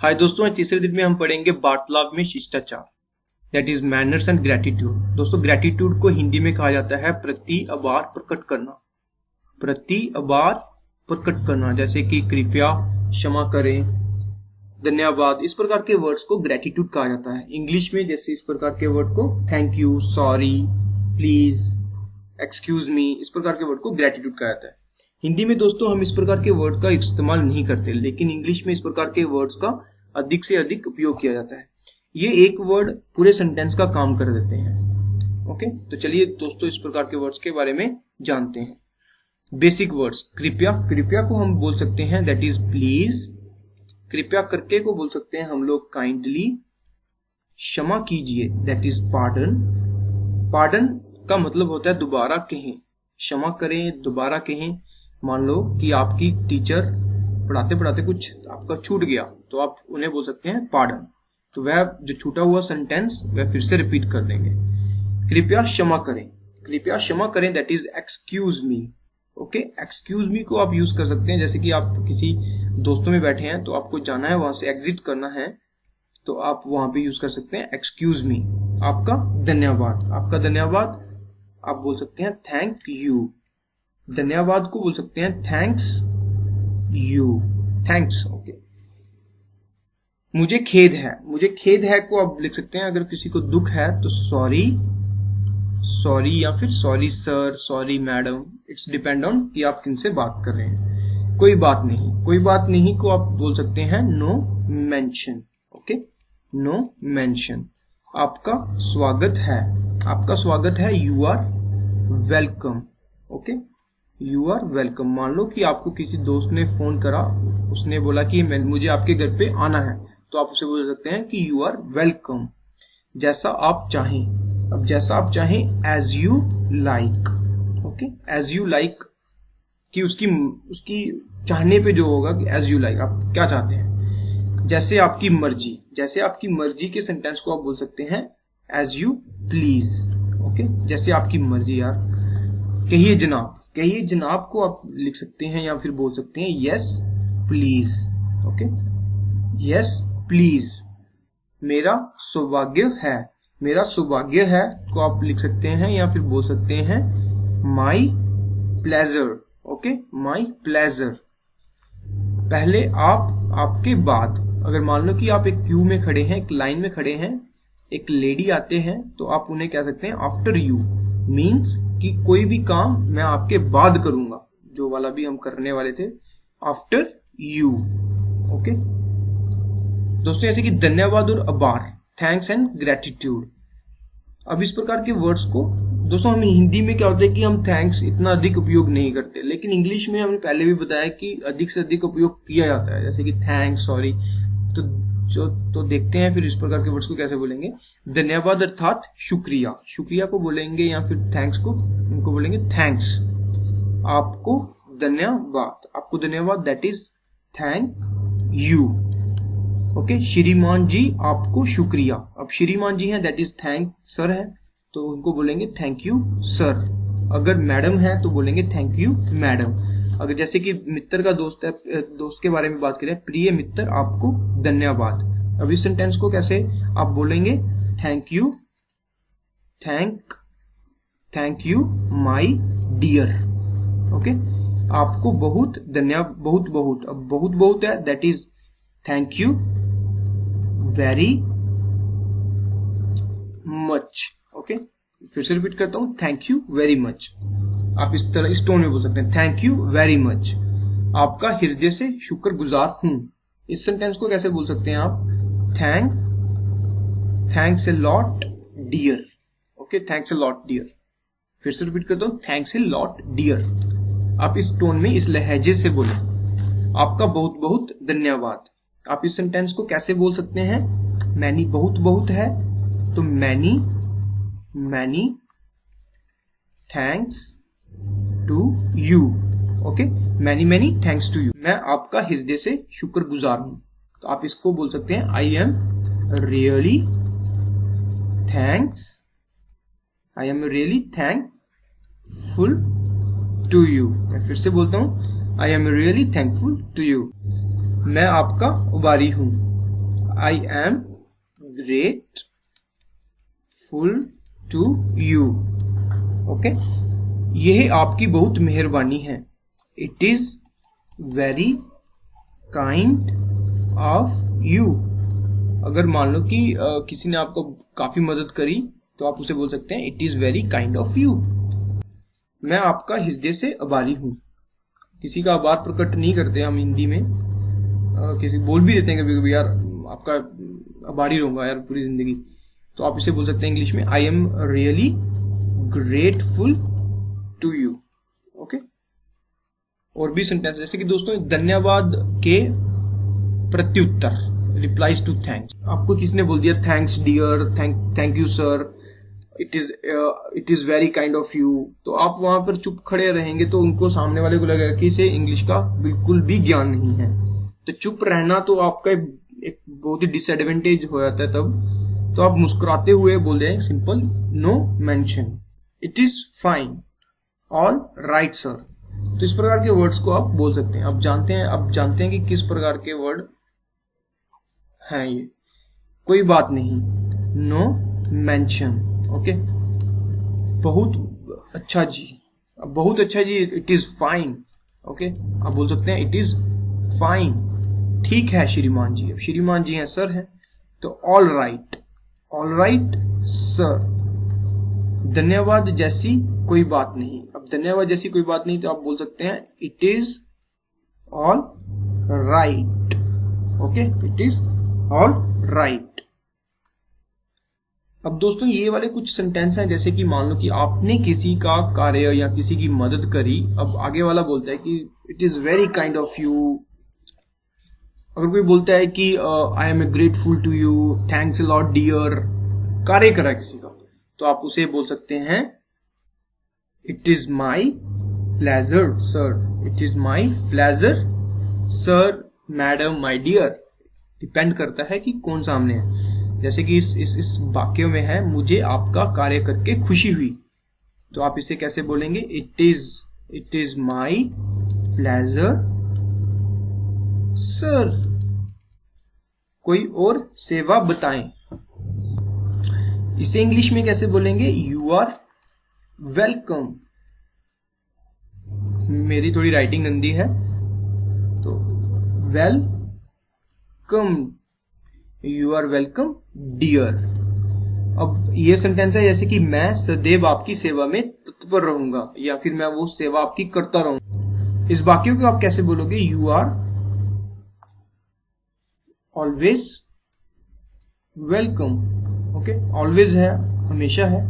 हाय दोस्तों, आज तीसरे दिन में हम पढ़ेंगे वार्तालाप में शिष्टाचार, that is manners and gratitude. दोस्तों, ग्रेटिट्यूड को हिंदी में कहा जाता है प्रति आभार प्रकट करना। प्रति आभार प्रकट करना, जैसे कि कृपया, क्षमा करें, धन्यवाद, इस प्रकार के वर्ड्स को ग्रेटिट्यूड कहा जाता है। इंग्लिश में जैसे इस प्रकार के वर्ड को thank you, sorry, please, excuse me, इस प्रकार के वर्ड को ग्रेटिट्यूड कहा जाता है। हिंदी में दोस्तों हम इस प्रकार के वर्ड का इस्तेमाल नहीं करते, लेकिन इंग्लिश में इस प्रकार के वर्ड्स का अधिक से अधिक उपयोग किया जाता है। ये एक वर्ड पूरे सेंटेंस का काम कर देते हैं। ओके, तो चलिए दोस्तों इस प्रकार के वर्ड्स के बारे में जानते हैं। बेसिक वर्ड्स, कृपया, कृपया को हम बोल सकते हैं दैट इज प्लीज। कृपया करके को बोल सकते हैं हम लोग काइंडली। क्षमा कीजिए दैट इज पार्डन। पार्डन का मतलब होता है दोबारा कहें। क्षमा करें, दोबारा कहें। मान लो कि आपकी टीचर पढ़ाते पढ़ाते कुछ आपका छूट गया, तो आप उन्हें बोल सकते हैं पार्डन। तो वह जो छूटा हुआ सेंटेंस वह फिर से रिपीट कर देंगे। कृपया क्षमा करें, कृपया क्षमा करें that is excuse me. Okay, excuse me को आप यूज कर सकते हैं, जैसे कि आप किसी दोस्तों में बैठे हैं तो आपको जाना है, वहां से एग्जिट करना है, तो आप वहां पे यूज कर सकते हैं एक्सक्यूज मी। आपका धन्यवाद, आपका धन्यवाद आप बोल सकते हैं थैंक यू। धन्यवाद को बोल सकते हैं थैंक्स यू, थैंक्स। ओके, मुझे खेद है, मुझे खेद है को आप लिख सकते हैं, अगर किसी को दुख है तो सॉरी, सॉरी, या फिर sorry sir, sorry madam, it's depend on कि आप किनसे बात कर रहे हैं। कोई बात नहीं, कोई बात नहीं को आप बोल सकते हैं no mention. Okay, no mention. आपका स्वागत है, आपका स्वागत है you are welcome. Okay, you are welcome. मान लो कि आपको किसी दोस्त ने फोन करा, उसने बोला कि मुझे आपके घर पे आना है, तो आप उसे बोल सकते हैं कि यू आर वेलकम। जैसा आप चाहें, अब जैसा आप चाहें as you like. Okay, as you like कि उसकी चाहने पे जो होगा कि एज यू लाइक, आप क्या चाहते हैं। जैसे आपकी मर्जी, जैसे आपकी मर्जी के सेंटेंस को आप बोल सकते हैं एज यू प्लीज। ओके, जैसे आपकी मर्जी। यार कहिए जनाब, कहिए जनाब को आप लिख सकते हैं या फिर बोल सकते हैं yes please. Okay, yes please. मेरा सौभाग्य है, मेरा सौभाग्य है को आप लिख सकते हैं या फिर बोल सकते हैं my pleasure. Okay, my pleasure. पहले आप, आपके बाद। अगर मान लो कि आप एक क्यू में खड़े हैं, एक लाइन में खड़े हैं, एक लेडी आते हैं, तो आप उन्हें कह सकते हैं आफ्टर यू। मीन्स कि कोई भी काम मैं आपके बाद करूंगा, जो वाला भी हम करने वाले थे, आफ्टर यू। ओके दोस्तों, जैसे कि धन्यवाद और आभार, थैंक्स एंड ग्रेटिट्यूड। अब इस प्रकार के वर्ड्स को दोस्तों हम हिंदी में क्या होता है कि हम थैंक्स इतना अधिक उपयोग नहीं करते, लेकिन इंग्लिश में हमने पहले भी बताया कि अधिक से अधिक उपयोग किया जाता है, जैसे कि थैंक्स, सॉरी। तो देखते हैं फिर इस प्रकार के वर्ड्स को कैसे बोलेंगे। धन्यवाद अर्थात शुक्रिया, शुक्रिया को बोलेंगे या फिर थैंक्स को, उनको बोलेंगे थैंक्स। आपको धन्यवाद, आपको धन्यवाद that is thank you. Okay, श्रीमान जी आपको शुक्रिया। अब श्रीमान जी हैं दैट इज थैंक सर है, तो उनको बोलेंगे थैंक यू सर। अगर मैडम है तो बोलेंगे थैंक यू मैडम। अगर जैसे कि मित्र का दोस्त है, दोस्त के बारे में बात करें, प्रिय मित्र आपको धन्यवाद। अब इस सेंटेंस को कैसे आप बोलेंगे, thank you, thank you my dear. Okay, आपको बहुत धन्यवाद, बहुत बहुत, अब बहुत बहुत है that is thank you very much. Okay, फिर से रिपीट करता हूं, थैंक यू वेरी मच। आप इस तरह इस टोन में बोल सकते हैं थैंक यू वेरी मच। आपका हृदय से शुक्रगुजार हूं। इस सेंटेंस को कैसे बोल सकते हैं आप, thanks a lot dear. Okay, thanks a lot dear. फिर से रिपीट करता हूं, थैंक्स ए लॉट डियर। आप इस टोन में, इस लहजे से बोलें। आपका बहुत बहुत धन्यवाद। आप इस सेंटेंस को कैसे बोल सकते हैं, मैनी बहुत बहुत है, तो many thanks to you. Okay, many thanks to you. मैं आपका हृदय से शुक्रगुजार हूं, तो आप इसको बोल सकते हैं I am really thankful to you. मैं फिर से बोलता हूं, I am really thankful to you. मैं आपका उबारी हूं। I am grateful to you. Okay, यह आपकी बहुत मेहरबानी है। It is very kind of you. अगर मान लो कि किसी ने आपको काफी मदद करी तो आप उसे बोल सकते हैं it is very kind of you. मैं आपका हृदय से आभारी हूं। किसी का आभार प्रकट नहीं करते हम हिंदी में, किसी बोल भी देते हैं कभी कभी, यार आपका आभारी रहूंगा यार पूरी जिंदगी, तो आप इसे बोल सकते हैं इंग्लिश में I am really grateful to you. Okay, और भी सेंटेंस जैसे कि दोस्तों धन्यवाद के प्रत्युत्तर, रिप्लाइज टू थैंक्स। आपको किसी ने बोल दिया thanks dear, thank you sir, it is very kind of you, तो आप वहां पर चुप खड़े रहेंगे तो उनको, सामने वाले को लगेगा कि इसे इंग्लिश का बिल्कुल भी ज्ञान नहीं है। तो चुप रहना तो आपका एक बहुत ही डिसएडवांटेज हो जाता है तब। तो आप मुस्कुराते हुए बोल दें simple no mention, it is fine, all right sir. तो इस प्रकार के वर्ड्स को आप बोल सकते हैं। अब जानते हैं कि किस प्रकार के वर्ड हैं ये। कोई बात नहीं, नो मेंशन। ओके, बहुत अच्छा जी, बहुत अच्छा जी, इट इज फाइन। ओके, आप बोल सकते हैं इट इज फाइन, ठीक है श्रीमान जी। अब श्रीमान जी हैं सर हैं तो ऑल राइट सर। धन्यवाद जैसी कोई बात नहीं। अब धन्यवाद जैसी कोई बात नहीं तो आप बोल सकते हैं it is all right. Okay, it is all right. अब दोस्तों ये वाले कुछ सेंटेंस हैं, जैसे कि मान लो कि आपने किसी का कार्य या किसी की मदद करी। अब आगे वाला बोलता है कि it is very kind of you. अगर कोई बोलता है कि I am grateful to you, thanks a lot dear, कार्य करा किसी का, तो आप उसे बोल सकते हैं it is my pleasure sir, it is my pleasure sir, madam, my dear. Depend करता है कि कौन सामने है। जैसे कि इस वाक्य में है मुझे आपका कार्य करके खुशी हुई, तो आप इसे कैसे बोलेंगे it is my pleasure sir. कोई और सेवा बताएं, इसे इंग्लिश में कैसे बोलेंगे यू आर वेलकम। मेरी थोड़ी राइटिंग गंदी है तो welcome, you are welcome dear. अब ये सेंटेंस है जैसे कि मैं सदैव आपकी सेवा में तत्पर रहूंगा, या फिर मैं वो सेवा आपकी करता रहूंगा। इस वाक्य को आप कैसे बोलोगे you are always welcome. Okay, always है हमेशा है,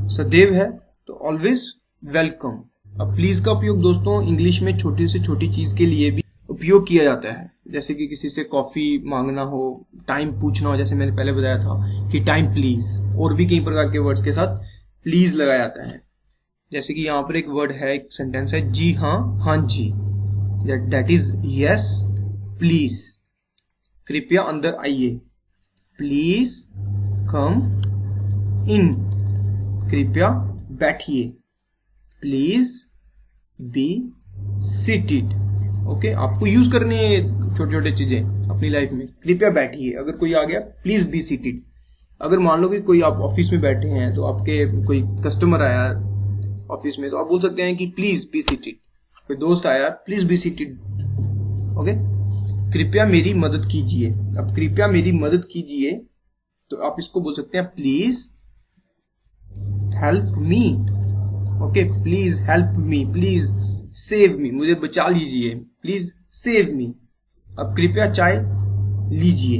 सदैव है तो ऑलवेज वेलकम। अब प्लीज का उपयोग दोस्तों इंग्लिश में छोटी से छोटी चीज के लिए भी उपयोग किया जाता है। जैसे कि किसी से कॉफी मांगना हो, टाइम पूछना हो, जैसे मैंने पहले बताया था कि टाइम प्लीज, और भी कई प्रकार के वर्ड्स के साथ प्लीज लगाया जाता है। जैसे कि यहाँ पर एक वर्ड है, एक सेंटेंस है जी हाँ, हाँ जी, दैट इज यस प्लीज। कृपया अंदर आइए, प्लीज कम इन। कृपया बैठिए, प्लीज बी सीटेड। ओके, आपको यूज करनी है छोटे छोटे चीजें अपनी लाइफ में। कृपया बैठिए, अगर कोई आ गया प्लीज बी सीटेड। अगर मान लो कि कोई आप ऑफिस में बैठे हैं तो आपके कोई कस्टमर आया ऑफिस में, तो आप बोल सकते हैं कि प्लीज बी सीटेड। कोई दोस्त आया प्लीज बी सीटेड। ओके, कृपया मेरी मदद कीजिए। अब कृपया मेरी मदद कीजिए तो आप इसको बोल सकते हैं please help me. Okay, please help me, please save me, मुझे बचा लीजिए, प्लीज सेव मी। अब कृपया चाय लीजिए।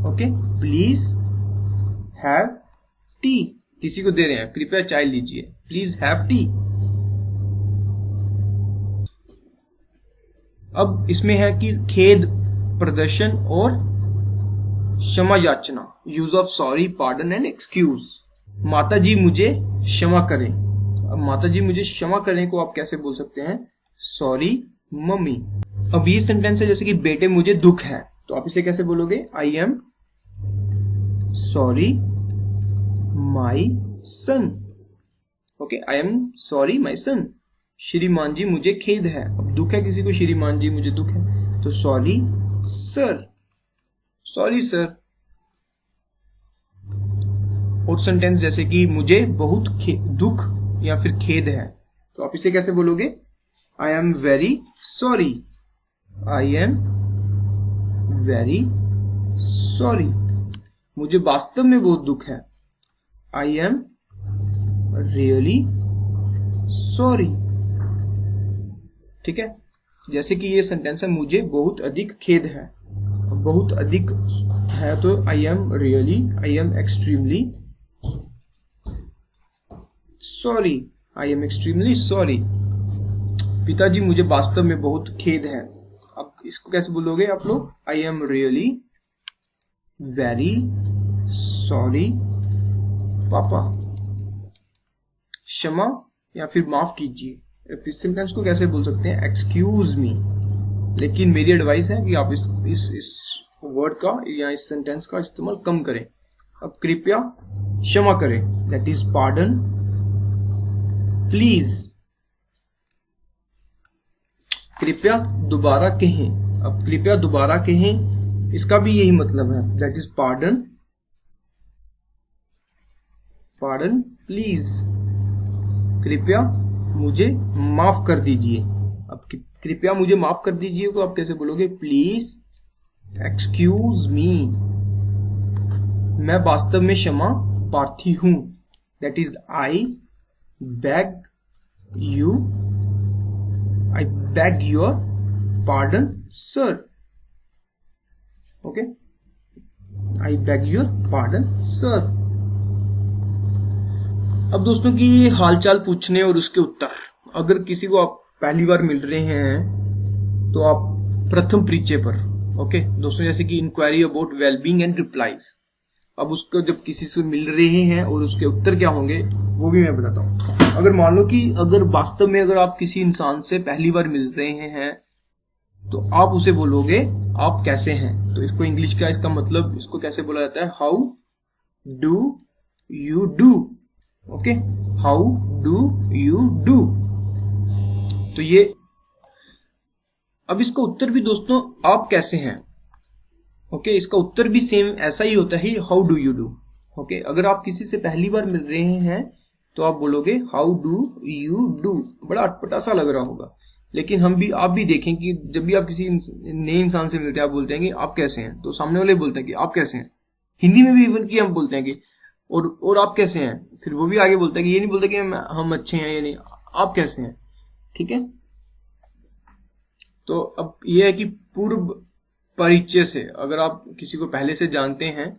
ओके, प्लीज हैव टी, किसी को दे रहे हैं कृपया चाय लीजिए, प्लीज हैव टी। अब इसमें है कि खेद प्रदर्शन और क्षमा याचना, use of sorry, pardon and excuse. माता जी मुझे क्षमा करें। अब माता जी मुझे क्षमा करें को आप कैसे बोल सकते हैं सॉरी मम्मी। अब ये सेंटेंस है जैसे कि बेटे मुझे दुख है, तो आप इसे कैसे बोलोगे I am sorry my son. Okay, I am sorry my son. श्रीमान जी मुझे खेद है, अब दुख है किसी को, श्रीमान जी मुझे दुख है, तो सॉरी सर, सॉरी सर। और सेंटेंस जैसे कि मुझे बहुत दुख या फिर खेद है, तो आप इसे कैसे बोलोगे? I am very sorry. I am very sorry. मुझे वास्तव में बहुत दुख है। आई एम रियली सॉरी। ठीक है, जैसे कि ये सेंटेंस है, मुझे बहुत अधिक खेद है। बहुत अधिक है तो आई am really, I am extremely sorry. I am extremely sorry. पिताजी मुझे वास्तव में बहुत खेद है। अब इसको कैसे बोलोगे आप लोग? आई एम रियली वेरी सॉरी पापा। क्षमा या फिर माफ कीजिए। इस सेंटेंस को कैसे बोल सकते हैं? Excuse me. लेकिन मेरी एडवाइस है कि आप इस वर्ड का या इस सेंटेंस का इस्तेमाल कम करें। अब कृपया क्षमा करें, दैट इज पार्डन प्लीज। कृपया दोबारा कहें। अब कृपया दोबारा कहें, इसका भी यही मतलब है, दैट इज पार्डन प्लीज। कृपया मुझे माफ कर दीजिए। अब कृपया मुझे माफ कर दीजिए को आप कैसे बोलोगे? Please excuse me. मैं वास्तव में क्षमा प्रार्थी हूं, that is I beg your pardon sir. Okay, I beg your pardon sir. अब दोस्तों की हालचाल पूछने और उसके उत्तर। अगर किसी को आप पहली बार मिल रहे हैं तो आप प्रथम परिचय पर, ओके दोस्तों, जैसे कि inquiry about wellbeing and replies. अब उसको जब किसी से मिल रहे हैं और उसके उत्तर क्या होंगे वो भी मैं बताता हूं। अगर मान लो कि अगर वास्तव में अगर आप किसी इंसान से पहली बार मिल रहे हैं तो आप उसे बोलोगे आप कैसे हैं। तो इसको इंग्लिश का इसका मतलब इसको कैसे बोला जाता है? How do you do. Okay, how do you do. तो ये अब इसका उत्तर भी दोस्तों आप कैसे हैं। ओके, इसका उत्तर भी सेम ऐसा ही होता है, how do you do. Okay, अगर आप किसी से पहली बार मिल रहे हैं तो आप बोलोगे हाउ डू यू डू। बड़ा अटपटा सा लग रहा होगा, लेकिन आप भी देखें कि जब भी आप किसी नए इंसान से मिलते हैं आप बोलते हैं कि आप कैसे हैं, तो सामने वाले बोलते हैं कि आप कैसे हैं। हिंदी में भी इवन कि हम बोलते हैं कि और आप कैसे हैं, फिर वो भी आगे बोलता है कि ये नहीं बोलता कि हम अच्छे हैं या नहीं, आप कैसे हैं। ठीक है, तो अब ये है कि पूर्व परिचय से अगर आप किसी को पहले से जानते हैं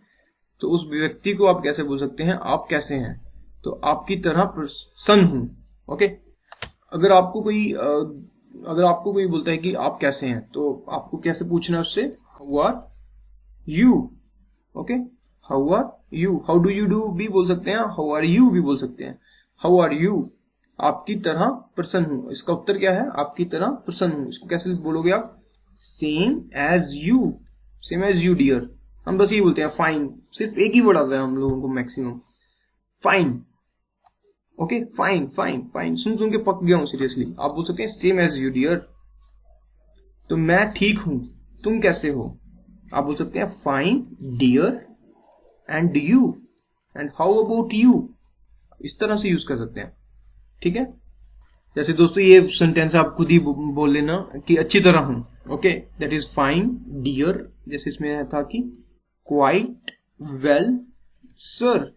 तो उस व्यक्ति को आप कैसे बोल सकते हैं? आप कैसे हैं, तो आपकी तरह प्रसन्न हूं। ओके, अगर आपको कोई बोलता है कि आप कैसे हैं तो आपको कैसे पूछना है उससे? How are you. Okay, how are you. How do you do भी बोल सकते हैं, हाउ आर यू भी बोल सकते हैं। हाउ आर यू, आपकी तरह प्रसन्न हूं। इसका उत्तर क्या है? आपकी तरह प्रसन्न हूं। इसको कैसे बोलोगे आप? Same as you. Same as you dear. हम बस ये बोलते हैं फाइन, सिर्फ एक ही वर्ड आता है हम लोगों को maximum, fine. Okay, fine fine fine, सुन के पक गया हूं सीरियसली। आप बोल सकते हैं सेम एज यू डियर। तो मैं ठीक हूं, तुम कैसे हो? आप बोल सकते हैं fine dear and you, and how about you. इस तरह से यूज कर सकते हैं। ठीक है, जैसे दोस्तों ये सेंटेंस आप खुद ही बोल लेना कि अच्छी तरह हूं। Okay, that is fine dear, जैसे इसमें था कि क्वाइट वेल सर।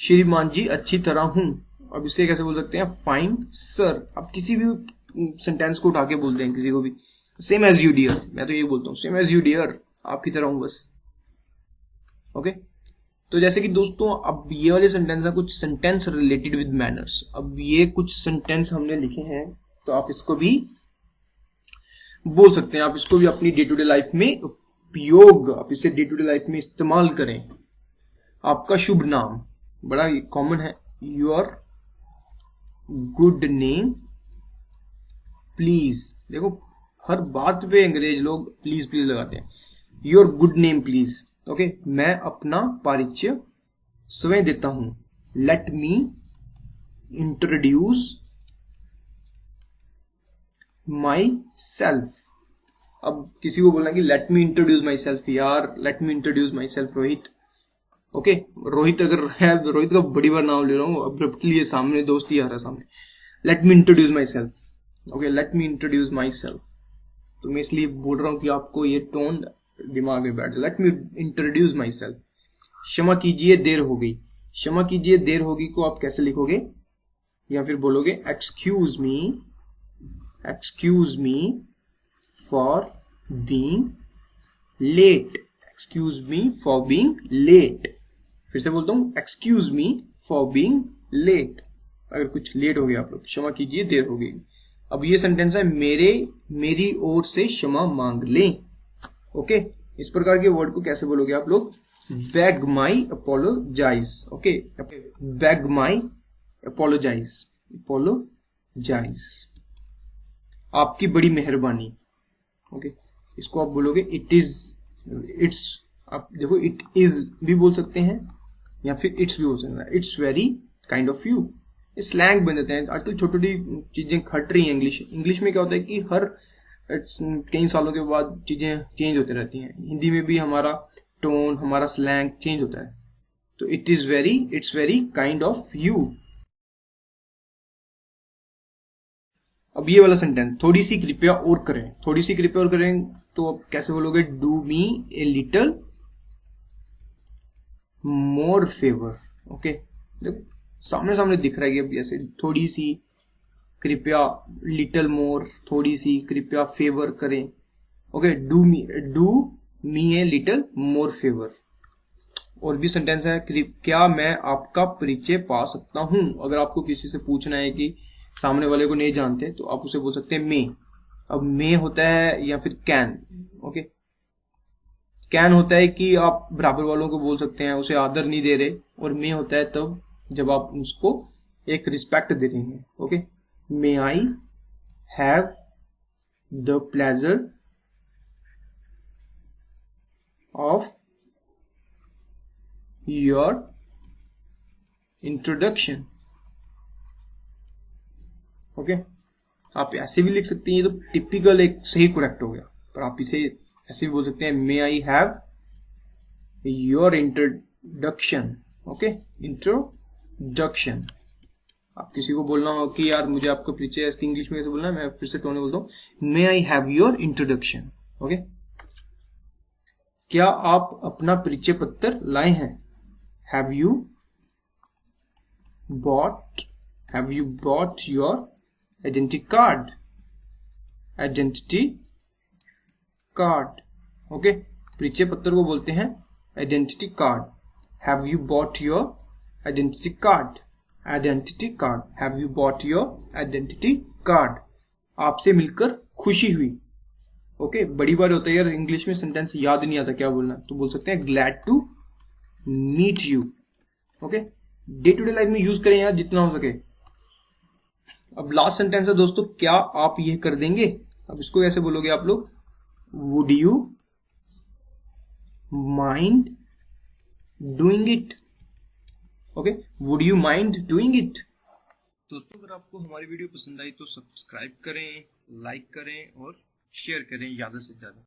श्रीमान जी अच्छी तरह हूं। अब इसे कैसे बोल सकते हैं? Fine sir. आप किसी भी सेंटेंस को उठा के बोलते हैं किसी को भी, सेम एज यू डियर। मैं तो ये बोलता हूँ सेम एज यू डियर, आपकी तरह हूं बस। ओके, तो जैसे कि दोस्तों अब ये वाले सेंटेंस है कुछ सेंटेंस रिलेटेड विद मैनर्स। अब ये कुछ सेंटेंस हमने लिखे हैं तो आप इसको भी बोल सकते हैं। आप इसको भी अपनी डे टू डे लाइफ में उपयोग, आप इसे डे टू डे लाइफ में इस्तेमाल करें। आपका शुभ नाम बड़ा कॉमन है, योर गुड नेम प्लीज। देखो हर बात पे अंग्रेज लोग प्लीज प्लीज लगाते हैं। Your good name please. Okay, मैं अपना परिचय स्वयं देता हूं। Let me introduce myself. अब किसी को बोलना कि let me introduce myself, यार let me introduce myself Rohit. Okay, Rohit अगर है, रोहित का बड़ी बार नाम ले रहा हूँ अब्रप्टली, ये सामने दोस्त ही आ रहा है सामने, late me introduce my self. Okay, late me introduce my self. तो मैं इसलिए बोल रहा हूँ कि आपको ये टोन दिमाग में बैठ, late me introduce my self. क्षमा कीजिए देर हो गई, क्षमा कीजिए देर होगी को आप कैसे लिखोगे, या फिर बोलोगे excuse me for being late, excuse me for being late. फिर से बोलता हूं, excuse me for being late, अगर कुछ लेट हो गया आप लोग, क्षमा कीजिए देर हो गई। अब ये सेंटेंस है मेरी ओर से क्षमा मांग लें। ओके, इस प्रकार के वर्ड को कैसे बोलोगे आप लोग, बेग माई अपोलोजाइज। ओके, बेग माई अपोलोजाइज, आपकी बड़ी मेहरबानी। ओके, इसको आप बोलोगे इट्स, आप देखो इट इज भी बोल सकते हैं या फिर इट्स भी बोल सकते हैं, it's very kind of you. Slang बन जाते हैं आजकल, छोटी छोटी चीजें खट रही हैं। इंग्लिश में क्या होता है कि हर कई सालों के बाद चीजें चेंज होती रहती हैं। हिंदी में भी हमारा टोन, हमारा स्लैंग चेंज होता है। तो it's very kind of you. अब ये वाला सेंटेंस, थोड़ी सी कृपया और करें, थोड़ी सी कृपया और करें तो आप कैसे बोलोगे, do me a little more favour. Okay, सामने सामने दिख रहा है अब जैसे, थोड़ी सी कृपया, लिटिल मोर, थोड़ी सी कृपया, फेवर करें। Okay, do me a little more favour. और भी सेंटेंस है, क्या मैं आपका परिचय पा सकता हूं। अगर आपको किसी से पूछना है कि सामने वाले को नहीं जानते तो आप उसे बोल सकते हैं मे। अब मे होता है या फिर कैन। ओके, कैन होता है कि आप बराबर वालों को बोल सकते हैं, उसे आदर नहीं दे रहे, और मे होता है तब जब आप उसको एक रिस्पेक्ट दे रहे हैं। Okay, may I have the pleasure of your introduction. Okay, आप ऐसे भी लिख सकते हैं, ये तो टिपिकल एक सही करेक्ट हो गया, पर आप इसे ऐसे भी बोल सकते हैं, may I have your introduction. Okay, introduction. आप किसी को बोलना हो कि यार मुझे आपका परिचय, इसकी इंग्लिश में कैसे बोलना है, मैं फिर से टोन में बोलता हूँ, may I have your introduction. Okay, क्या आप अपना परिचय पत्र लाए हैं, have you bought your identity card, okay, परिचय पत्र को बोलते हैं identity card. Have you bought your identity card, have you bought your identity card, आपसे मिलकर खुशी हुई। ओके, बड़ी बार होता है यार इंग्लिश में सेंटेंस याद नहीं आता क्या बोलना, तो बोल सकते हैं glad to meet you. Okay, day to day life में यूज करें यार जितना हो सके। अब लास्ट सेंटेंस है दोस्तों, क्या आप ये कर देंगे। अब इसको कैसे बोलोगे आप लोग, would you mind doing it. Okay, would you mind doing it. दोस्तों अगर आपको हमारी वीडियो पसंद आई तो सब्सक्राइब करें, लाइक करें और शेयर करें ज्यादा से ज्यादा।